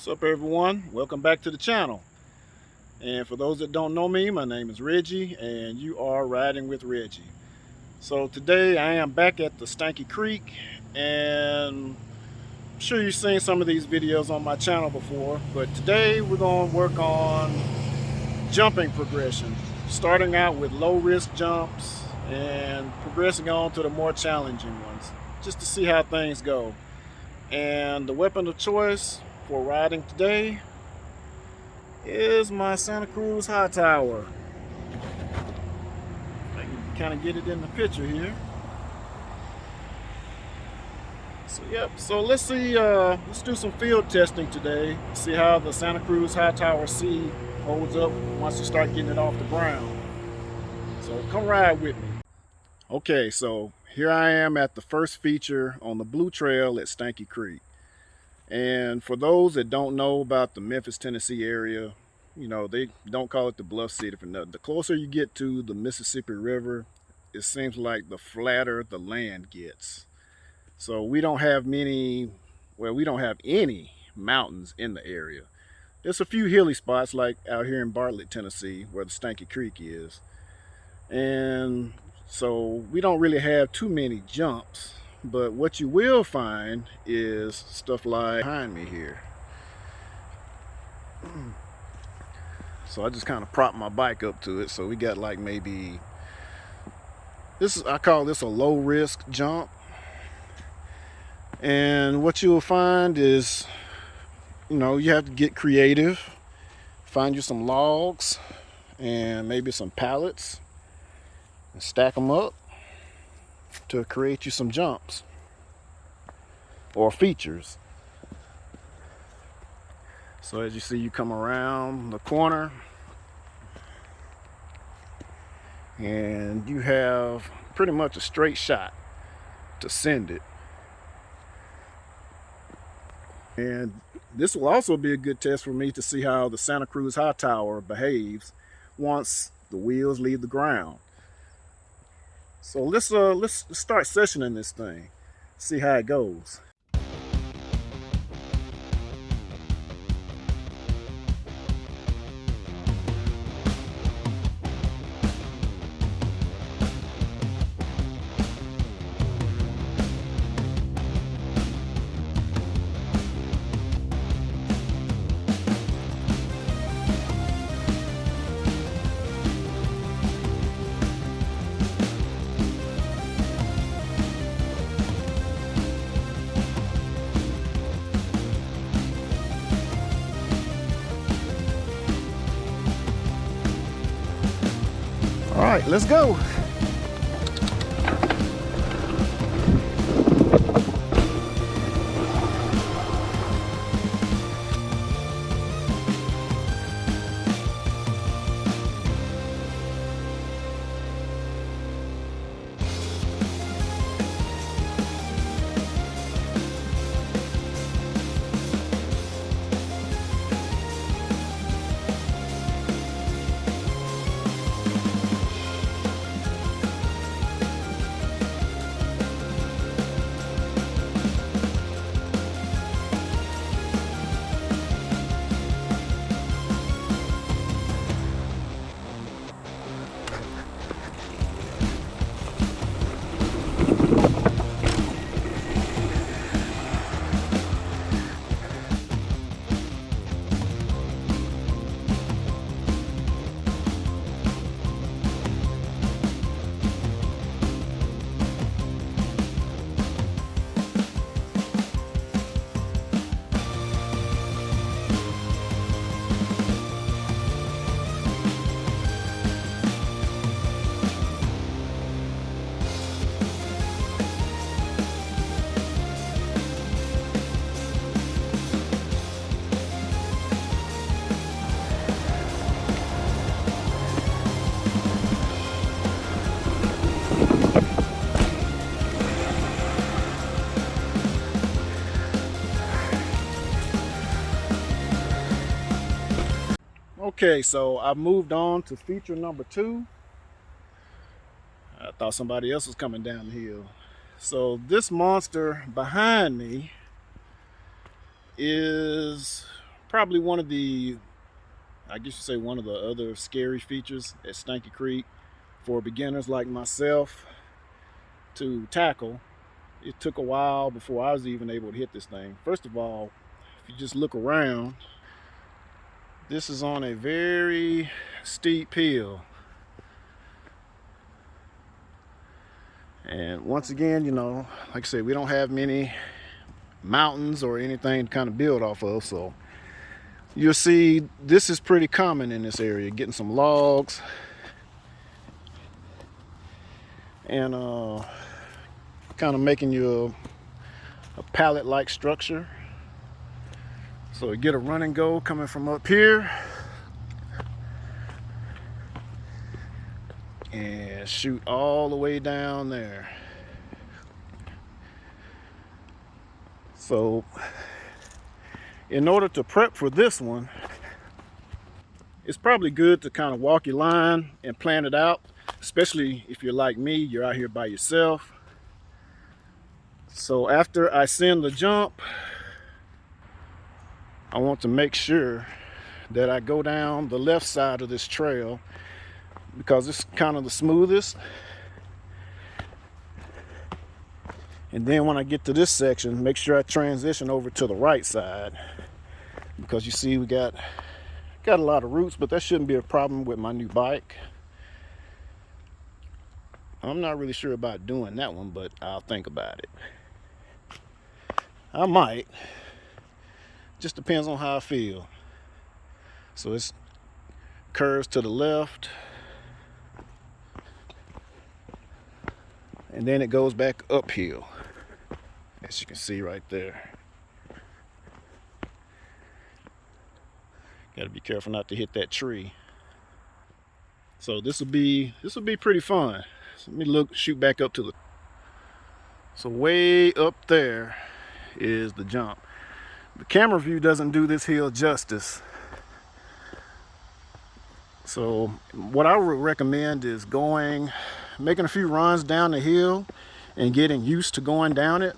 What's up, everyone? Welcome back to the channel. And for those that don't know me, my name is Reggie and you are riding with Reggie. So today I am back at the Stanky Creek, and I'm sure you've seen some of these videos on my channel before, but today we're going to work on jumping progression, starting out with low risk jumps and progressing on to the more challenging ones, just to see how things go. And the weapon of choice for riding today is my Santa Cruz Hightower. I can kind of get it in the picture here. So let's see, let's do some field testing today, see how the Santa Cruz Hightower C holds up once you start getting it off the ground. So come ride with me. Okay, so here I am at the first feature on the Blue Trail at Stanky Creek. And for those that don't know about the Memphis, Tennessee area, you know, they don't call it the Bluff City for nothing. The closer you get to the Mississippi River, it seems like the flatter the land gets. So we don't have any mountains in the area. There's a few hilly spots like out here in Bartlett, Tennessee, where the Stanky Creek is. And so we don't really have too many jumps. But what you will find is stuff like behind me here. So I just kind of prop my bike up to it. So we got like maybe I call this a low risk jump. And what you'll find is, you know, you have to get creative. Find you some logs and maybe some pallets and stack them up to create you some jumps or features. So as you see, you come around the corner and you have pretty much a straight shot to send it. And this will also be a good test for me to see how the Santa Cruz Hightower behaves once the wheels leave the ground. So let's start sessioning this thing, see how it goes. All right, let's go. Okay, so I moved on to feature number 2. I thought somebody else was coming down the hill. So this monster behind me is probably one of the, I guess you say, one of the other scary features at Stanky Creek for beginners like myself to tackle. It took a while before I was even able to hit this thing. First of all, if you just look around, this is on a very steep hill. And once again, you know, like I said, we don't have many mountains or anything to kind of build off of, so you'll see this is pretty common in this area, getting some logs and kind of making you a pallet-like structure. So you get a run and go coming from up here and shoot all the way down there. So in order to prep for this one, it's probably good to kind of walk your line and plan it out, especially if you're like me, you're out here by yourself. So after I send the jump, I want to make sure that I go down the left side of this trail because it's kind of the smoothest. And then when I get to this section, make sure I transition over to the right side, because you see we got a lot of roots, but that shouldn't be a problem with my new bike. I'm not really sure about doing that one, but I'll think about it. I might. Just depends on how I feel. So it's curves to the left, and then it goes back uphill, as you can see right there. Got to be careful not to hit that tree. So this will be pretty fun. So let me shoot back up to the. So way up there is the jump. The camera view doesn't do this hill justice. So what I would recommend is making a few runs down the hill and getting used to going down it.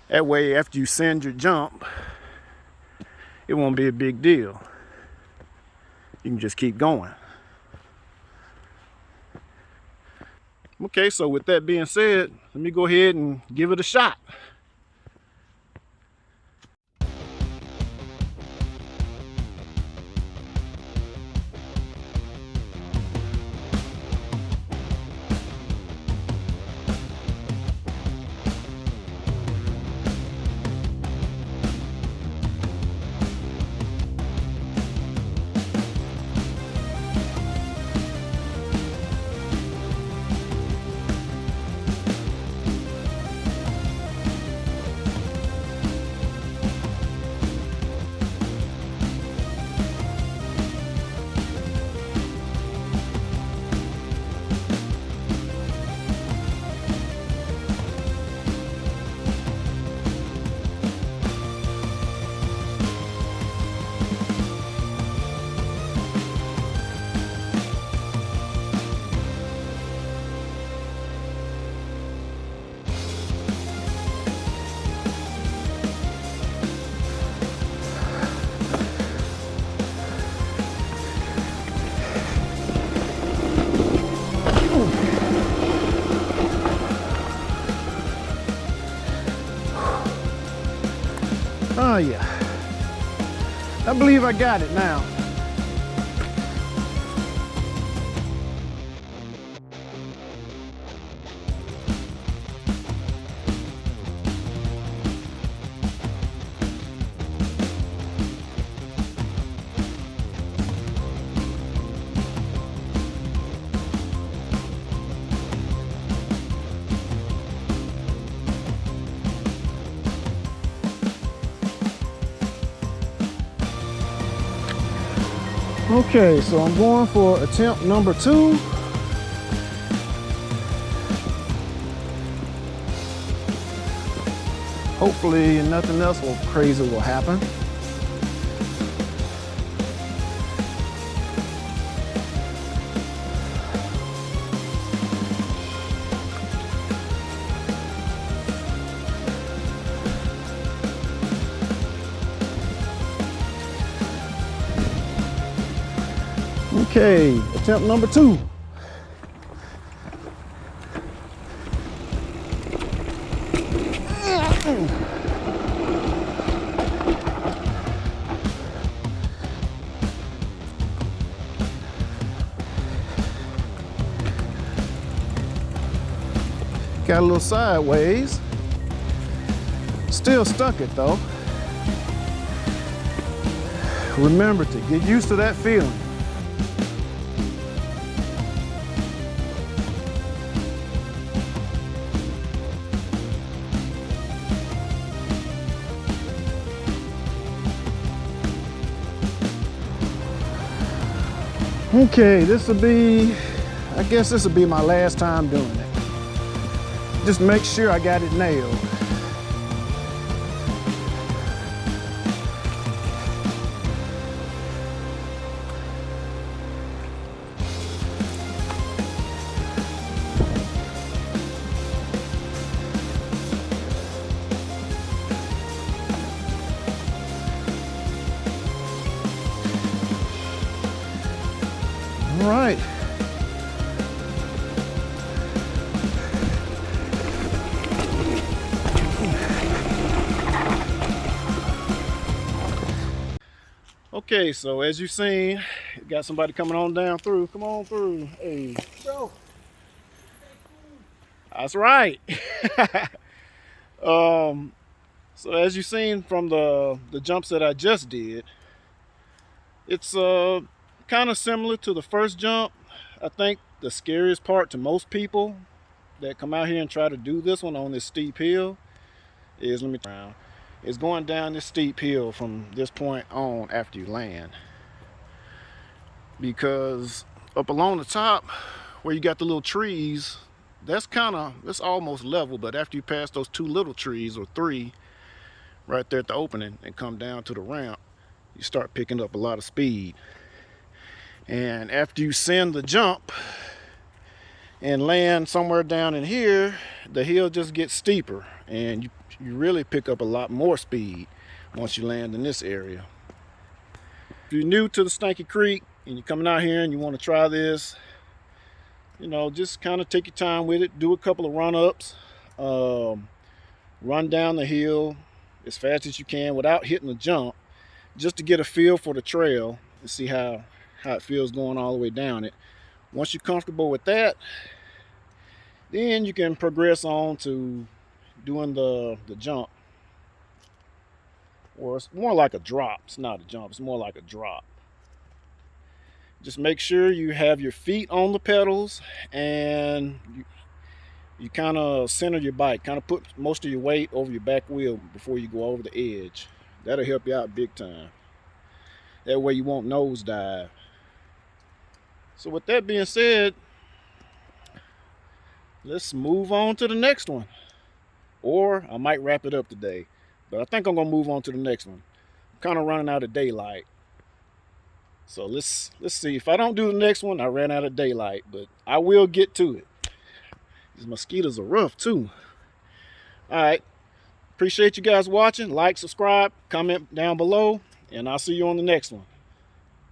That way, after you send your jump, it won't be a big deal. You can just keep going. Okay, so with that being said, let me go ahead and give it a shot. Oh yeah, I believe I got it now. Okay, so I'm going for attempt number 2. Hopefully nothing else crazy will happen. Okay, attempt number 2. Got a little sideways. Still stuck it though. Remember to get used to that feeling. Okay, I guess this will be my last time doing it. Just make sure I got it nailed. All right. Okay, so as you've seen, got somebody coming on down through. Come on through. Hey, go. That's right. So as you've seen from the jumps that I just did, it's kind of similar to the first jump. I think the scariest part to most people that come out here and try to do this one on this steep hill is, is going down this steep hill from this point on after you land. Because up along the top where you got the little trees, that's almost level, but after you pass those 2 little trees, or 3 right there at the opening, and come down to the ramp, you start picking up a lot of speed. And after you send the jump and land somewhere down in here, the hill just gets steeper, and you really pick up a lot more speed once you land in this area. If you're new to the Stanky Creek and you're coming out here and you want to try this, you know, just kind of take your time with it. Do a couple of run-ups, run down the hill as fast as you can without hitting the jump, just to get a feel for the trail and see how it feels going all the way down it. Once you're comfortable with that, then you can progress on to doing the jump. Or it's more like a drop. It's not a jump, it's more like a drop. Just make sure you have your feet on the pedals, and you kind of center your bike, kind of put most of your weight over your back wheel before you go over the edge. That'll help you out big time. That way you won't nosedive. So with that being said, let's move on to the next one. Or I might wrap it up today, but I think I'm gonna move on to the next one. I'm kind of running out of daylight. So let's see. If I don't do the next one, I ran out of daylight, but I will get to it. These mosquitoes are rough too. All right. Appreciate you guys watching. Like, subscribe, comment down below, and I'll see you on the next one.